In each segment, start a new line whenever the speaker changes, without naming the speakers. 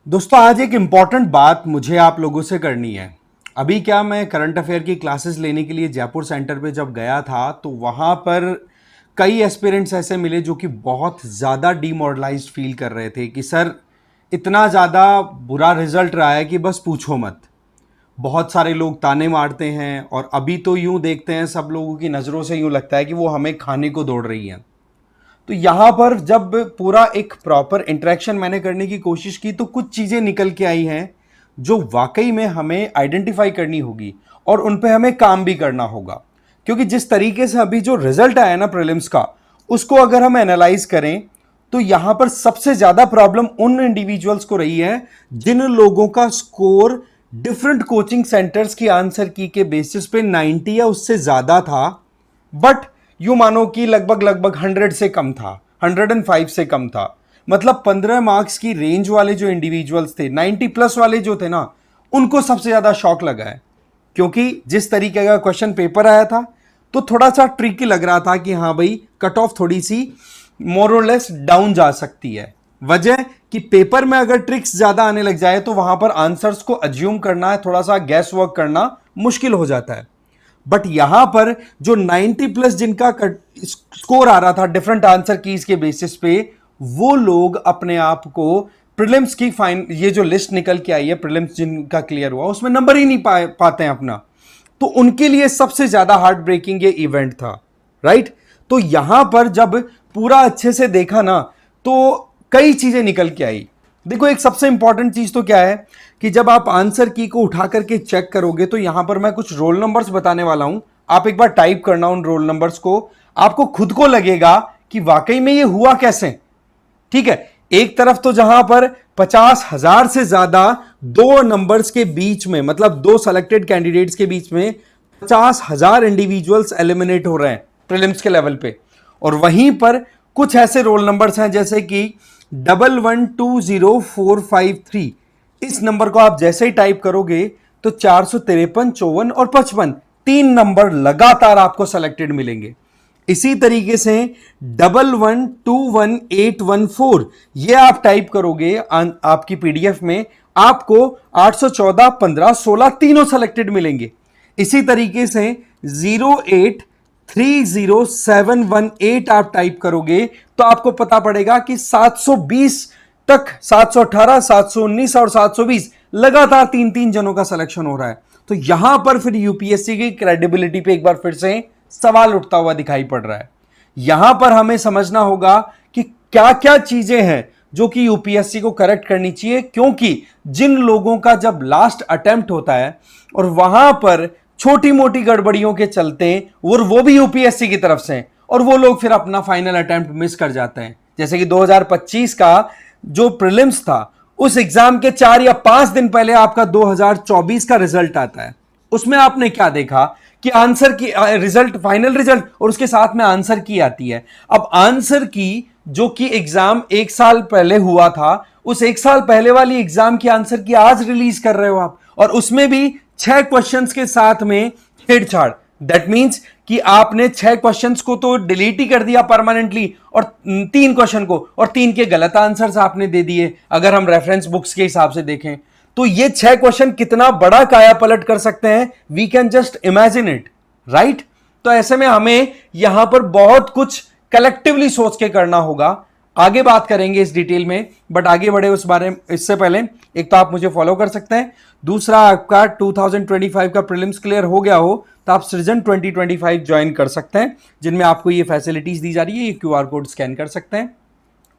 दोस्तों आज एक इम्पॉर्टेंट बात मुझे आप लोगों से करनी है। अभी क्या मैं करंट अफेयर की क्लासेस लेने के लिए जयपुर सेंटर पे जब गया था तो वहाँ पर कई एस्पिरेंट्स ऐसे मिले जो कि बहुत ज़्यादा डीमोरलाइज्ड फील कर रहे थे कि सर इतना ज़्यादा बुरा रिजल्ट रहा है कि बस पूछो मत। बहुत सारे लोग ताने मारते हैं और अभी तो यूं देखते हैं सब लोगों की नज़रों से यूं लगता है कि वो हमें खाने को दौड़ रही हैं। तो यहां पर जब पूरा एक प्रॉपर इंटरेक्शन मैंने करने की कोशिश की तो कुछ चीजें निकल के आई हैं जो वाकई में हमें आइडेंटिफाई करनी होगी और उन पे हमें काम भी करना होगा। क्योंकि जिस तरीके से अभी जो रिजल्ट आया ना प्रीलिम्स का, उसको अगर हम एनालाइज करें तो यहां पर सबसे ज्यादा प्रॉब्लम उन इंडिविजुअल्स को रही है जिन लोगों का स्कोर डिफरेंट कोचिंग सेंटर्स की आंसर की के बेसिस पे 90 या उससे ज्यादा था। बट यू मानो कि लगभग लगभग 100 से कम था, 105 से कम था। मतलब 15 मार्क्स की रेंज वाले जो इंडिविजुअल्स थे, 90 प्लस वाले जो थे ना, उनको सबसे ज्यादा शॉक लगा है। क्योंकि जिस तरीके का क्वेश्चन पेपर आया था तो थोड़ा सा ट्रिकी लग रहा था कि हाँ भाई कट ऑफ थोड़ी सी मोरलेस डाउन जा सकती है। वजह कि पेपर में अगर ट्रिक्स ज्यादा आने लग जाए तो वहां पर आंसर्स को अज्यूम करना है, थोड़ा सा गैस वर्क करना मुश्किल हो जाता है। बट यहां पर जो 90 प्लस जिनका स्कोर आ रहा था डिफरेंट आंसर कीज के बेसिस पे, वो लोग अपने आप को प्रीलिम्स की फाइन ये जो लिस्ट निकल के आई है प्रीलिम्स जिनका क्लियर हुआ उसमें नंबर ही नहीं पाते हैं अपना। तो उनके लिए सबसे ज्यादा हार्ट ब्रेकिंग ये इवेंट था। राइट। तो यहां पर जब पूरा अच्छे से देखा ना तो कई चीजें निकल के आई। देखो एक सबसे इंपॉर्टेंट चीज तो क्या है कि जब आप आंसर की को उठा करके चेक करोगे तो यहां पर मैं कुछ रोल नंबर्स बताने वाला हूं। आप एक बार टाइप करना उन रोल नंबर्स को, आपको खुद को लगेगा कि वाकई में ये हुआ कैसे। ठीक है। एक तरफ तो जहां पर 50,000 से ज्यादा दो नंबर्स के बीच में, मतलब दो सेलेक्टेड कैंडिडेट्स के बीच में 50,000 इंडिविजुअल्स एलिमिनेट हो रहे हैं प्रीलिम्स के लेवल पे। और वहीं पर कुछ ऐसे रोल नंबर्स हैं जैसे कि 1120,453। इस नंबर को आप जैसे ही टाइप करोगे तो 453, 54 और 55 तीन नंबर लगातार आपको सेलेक्टेड मिलेंगे। इसी तरीके से 11,21,814 ये आप टाइप करोगे आपकी पीडीएफ में, आपको 814, 15, 16 तीनों सेलेक्टेड मिलेंगे। इसी तरीके से 08,30,718 आप टाइप करोगे तो आपको पता पड़ेगा कि 720 तक, 718, 719 और 720 लगातार तीन तीन जनों का सिलेक्शन हो रहा है। तो यहां पर फिर यूपीएससी की क्रेडिबिलिटी पे एक बार फिर से सवाल उठता हुआ दिखाई पड़ रहा है। यहां पर हमें समझना होगा कि क्या क्या चीजें हैं जो कि यूपीएससी को करेक्ट करनी चाहिए। क्योंकि जिन लोगों का जब लास्ट अटेम्प्ट होता है और वहां पर छोटी मोटी गड़बड़ियों के चलते वो भी यूपीएससी की तरफ से, और वो लोग फिर अपना फाइनल अटेम्प्ट मिस कर जाते हैं। जैसे कि 2025 का जो प्रीलिम्स था उस एग्जाम के 4 या 5 दिन पहले आपका 2024 का रिजल्ट आता है। उसमें आपने क्या देखा कि आंसर की रिजल्ट, फाइनल रिजल्ट और उसके साथ में आंसर की आती है। अब आंसर की जो कि एग्जाम एक साल पहले हुआ था, उस एक साल पहले वाली एग्जाम की आंसर की आज रिलीज कर रहे हो आप, और उसमें भी 6 क्वेश्चंस के साथ में छेड़छाड़। दैट मींस कि आपने 6 क्वेश्चंस को तो डिलीट ही कर दिया परमानेंटली और 3 क्वेश्चन को, और 3 के गलत आंसर्स आपने दे दिए। अगर हम रेफरेंस बुक्स के हिसाब से देखें तो ये 6 क्वेश्चन कितना बड़ा काया पलट कर सकते हैं, we can just imagine it. Right. तो ऐसे में हमें यहां पर बहुत कुछ कलेक्टिवली सोच के करना होगा। आगे बात करेंगे इस डिटेल में, बट आगे बढ़े उस बारे में इससे पहले एक तो आप मुझे फॉलो कर सकते हैं। दूसरा, आपका 2025 का प्रीलिम्स क्लियर हो गया हो तो आप सृजन 2025 ज्वाइन कर सकते हैं, जिनमें आपको ये फैसिलिटीज दी जा रही है। ये क्यूआर कोड स्कैन कर सकते हैं।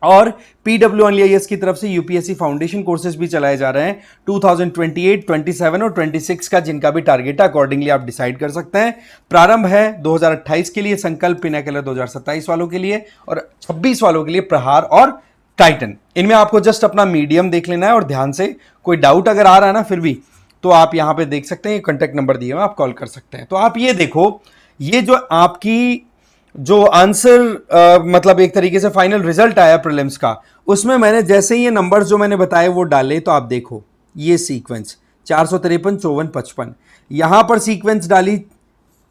और PWIS की तरफ से यूपीएससी फाउंडेशन कोर्सेज भी चलाए जा रहे हैं 2028, 27 और 26 का, जिनका भी टारगेट है अकॉर्डिंगली आप डिसाइड कर सकते हैं। प्रारंभ है 2028 के लिए संकल्प, पिनाकलर 2027 वालों के लिए, और 26 वालों के लिए प्रहार और टाइटन। इनमें आपको जस्ट अपना मीडियम देख लेना है और ध्यान से, कोई डाउट अगर आ रहा है ना फिर भी, तो आप यहां पे देख सकते हैं, कॉन्टैक्ट नंबर दिए हुए आप कॉल कर सकते हैं। तो आप ये देखो, ये जो आपकी जो आंसर मतलब एक तरीके से फाइनल रिजल्ट आया प्रीलिम्स का, उसमें मैंने जैसे ही ये नंबर्स जो मैंने बताए वो डाले तो आप देखो ये सीक्वेंस 453, 54, 55 यहां पर सीक्वेंस डाली।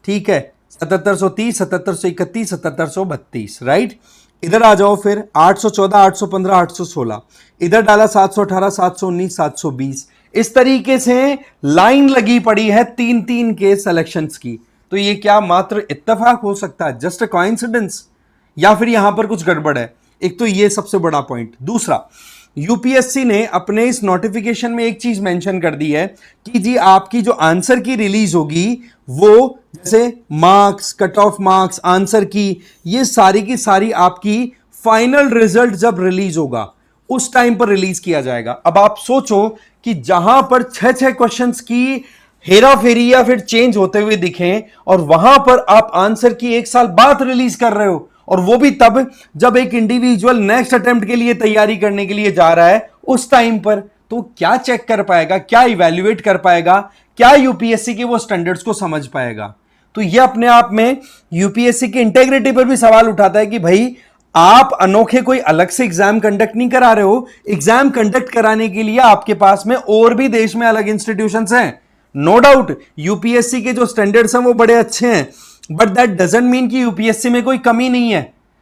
ठीक है। 7730, 7731, 7732, राइट। इधर आ जाओ फिर 814, 815, 816, इधर डाला 718, 719, 720। इस तरीके से लाइन लगी पड़ी है तीन तीन के सिलेक्शंस की। तो ये क्या मात्र इत्तेफाक हो सकता है, जस्ट अ कोइंसिडेंस, या फिर यहां पर कुछ गड़बड़ है? एक तो ये सबसे बड़ा पॉइंट। दूसरा, यूपीएससी ने अपने इस नोटिफिकेशन में एक चीज मेंशन कर दी है कि जी आपकी जो आंसर की रिलीज होगी वो जैसे marks, cut off marks, answer की, ये सारी की सारी आपकी फाइनल रिजल्ट जब रिलीज होगा उस टाइम पर रिलीज किया जाएगा। अब आप सोचो कि जहां पर छह छह क्वेश्चंस की हेरा फेरी या फिर चेंज होते हुए दिखें और वहां पर आप आंसर की एक साल बाद रिलीज कर रहे हो, और वो भी तब जब एक इंडिविजुअल नेक्स्ट अटेम्प्ट के लिए तैयारी करने के लिए जा रहा है उस टाइम पर, तो क्या चेक कर पाएगा, क्या इवैल्यूएट कर पाएगा, क्या यूपीएससी के वो स्टैंडर्ड्स को समझ पाएगा? तो ये अपने आप में यूपीएससी की इंटेग्रिटी पर भी सवाल उठाता है कि भाई आप अनोखे कोई अलग से एग्जाम कंडक्ट नहीं करा रहे हो, एग्जाम कंडक्ट कराने के लिए आपके पास में और भी देश में अलग इंस्टीट्यूशंस हैं। नो डाउट यूपीएससी के जो स्टैंडर्ड्स हैं वो बड़े अच्छे हैं, बट दैट डजंट मीन कि यूपीएससी में कोई कमी नहीं है।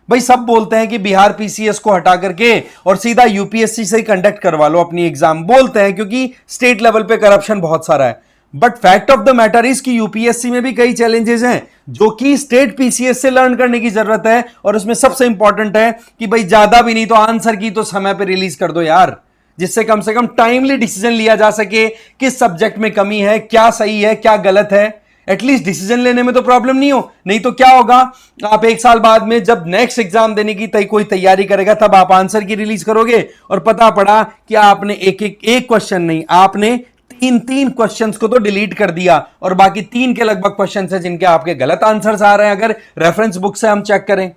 भाई सब बोलते हैं कि बिहार पीसीएस को हटा करके और सीधा यूपीएससी से ही कंडक्ट करवा लो अपनी एग्जाम, बोलते हैं क्योंकि स्टेट लेवल पे करप्शन बहुत सारा है। But fact of the matter is कि यूपीएससी में भी कई चैलेंजेस हैं जो कि स्टेट पीसीएस से लर्न करने की जरूरत है, और उसमें सबसे इंपॉर्टेंट है कि भाई ज्यादा भी नहीं तो आंसर की तो समय पे रिलीज कर दो यार, जिससे कम से कम टाइमली डिसीजन लिया जा सके किस सब्जेक्ट में कमी है, क्या सही है, क्या गलत है। एटलीस्ट डिसीजन लेने में तो प्रॉब्लम नहीं हो। नहीं तो क्या होगा, आप एक साल बाद में जब नेक्स्ट एग्जाम देने की कोई तैयारी करेगा तब आप आंसर की रिलीज करोगे और पता पड़ा कि आपने एक क्वेश्चन नहीं, आपने तीन तीन क्वेश्चंस को तो डिलीट कर दिया, और बाकी तीन के लगभग क्वेश्चंस हैं जिनके आपके गलत आंसर्स आ रहे हैं अगर रेफरेंस बुक से हम चेक करें।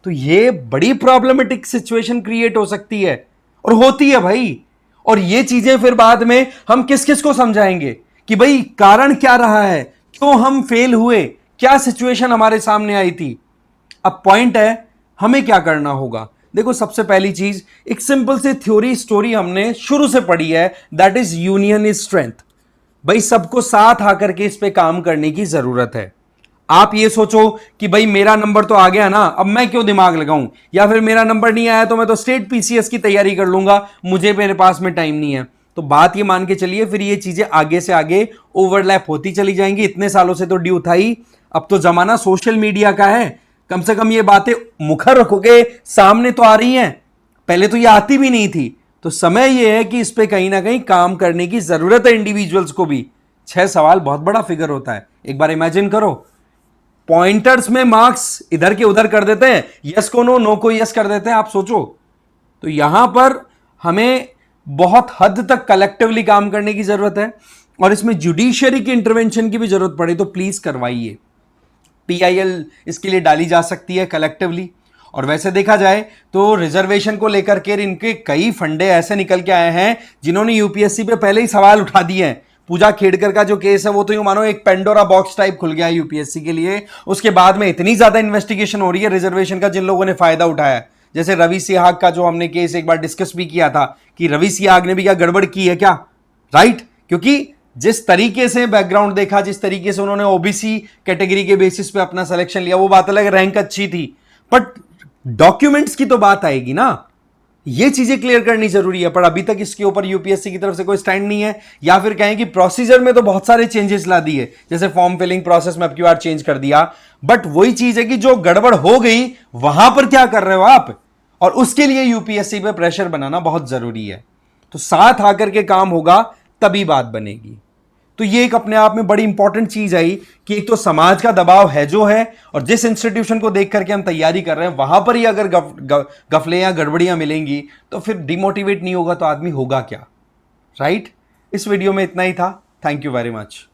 तो ये बड़ी प्रॉब्लमेटिक सिचुएशन क्रिएट हो सकती है, और होती है भाई। और ये चीजें फिर बाद में हम किस किस को समझाएंगे कि भाई कारण क्या रहा है, क्यों हम फेल हुए, क्या सिचुएशन हमारे सामने आई थी। अब पॉइंट है हमें क्या करना होगा। देखो सबसे पहली चीज, एक सिंपल से थ्योरी स्टोरी हमने शुरू से पढ़ी है, that is union is strength. भाई सबको साथ आकर के इस पे काम करने की जरूरत है। आप ये सोचो कि भाई मेरा नंबर तो आ गया ना, अब मैं क्यों दिमाग लगाऊं, या फिर मेरा नंबर नहीं आया तो मैं तो स्टेट पीसीएस की तैयारी कर लूंगा, मुझे मेरे पास में टाइम नहीं है। तो बात ये मान के चलिए फिर ये चीजें आगे से आगे ओवरलैप होती चली जाएंगी। इतने सालों से तो ड्यू था ही, अब तो जमाना सोशल मीडिया का है, कम से कम ये बातें मुखर रखोगे सामने तो आ रही हैं, पहले तो ये आती भी नहीं थी। तो समय ये है कि इस पे कहीं ना कहीं काम करने की जरूरत है इंडिविजुअल्स को भी। 6 सवाल बहुत बड़ा फिगर होता है, एक बार इमेजिन करो, पॉइंटर्स में मार्क्स इधर के उधर कर देते हैं, यस को नो, नो को यस कर देते हैं, आप सोचो। तो यहां पर हमें बहुत हद तक कलेक्टिवली काम करने की जरूरत है, और इसमें जुडिशियरी की इंटरवेंशन की भी जरूरत पड़े तो प्लीज करवाइए। पीआईएल इसके लिए डाली जा सकती है कलेक्टिवली। और वैसे देखा जाए तो रिजर्वेशन को लेकर के इनके कई फंडे ऐसे निकल के आए हैं जिन्होंने यूपीएससी पे पहले ही सवाल उठा दिए हैं। पूजा खेड़कर का जो केस है वो तो यूं मानो एक पेंडोरा बॉक्स टाइप खुल गया है यूपीएससी के लिए। उसके बाद में इतनी ज्यादा इन्वेस्टिगेशन हो रही है रिजर्वेशन का जिन लोगों ने फायदा उठाया, जैसे रवि सिहाग का जो हमने केस एक बार डिस्कस भी किया था कि रवि सिहाग ने भी क्या गड़बड़ की है क्या, राइट? क्योंकि जिस तरीके से बैकग्राउंड देखा, जिस तरीके से उन्होंने ओबीसी कैटेगरी के बेसिस पे अपना सिलेक्शन लिया, वो बात अलग, रैंक अच्छी थी, बट डॉक्यूमेंट्स की तो बात आएगी ना, ये चीजें क्लियर करनी जरूरी है। पर अभी तक इसके ऊपर यूपीएससी की तरफ से कोई स्टैंड नहीं है, या फिर कहें कि प्रोसीजर में तो बहुत सारे चेंजेस ला दिए, जैसे फॉर्म फिलिंग प्रोसेस में अब की बार चेंज कर दिया, बट वही चीज है कि जो गड़बड़ हो गई वहां पर क्या कर रहे हो आप, और उसके लिए यूपीएससी पे प्रेशर बनाना बहुत जरूरी है। तो साथ आकर के काम होगा तभी बात बनेगी। तो ये एक अपने आप में बड़ी इंपॉर्टेंट चीज आई कि एक तो समाज का दबाव है जो है, और जिस इंस्टीट्यूशन को देख करके हम तैयारी कर रहे हैं वहां पर ही अगर गफले या गड़बड़ियां मिलेंगी तो फिर डिमोटिवेट नहीं होगा तो आदमी होगा क्या, राइट? इस वीडियो में इतना ही था। Thank you very much.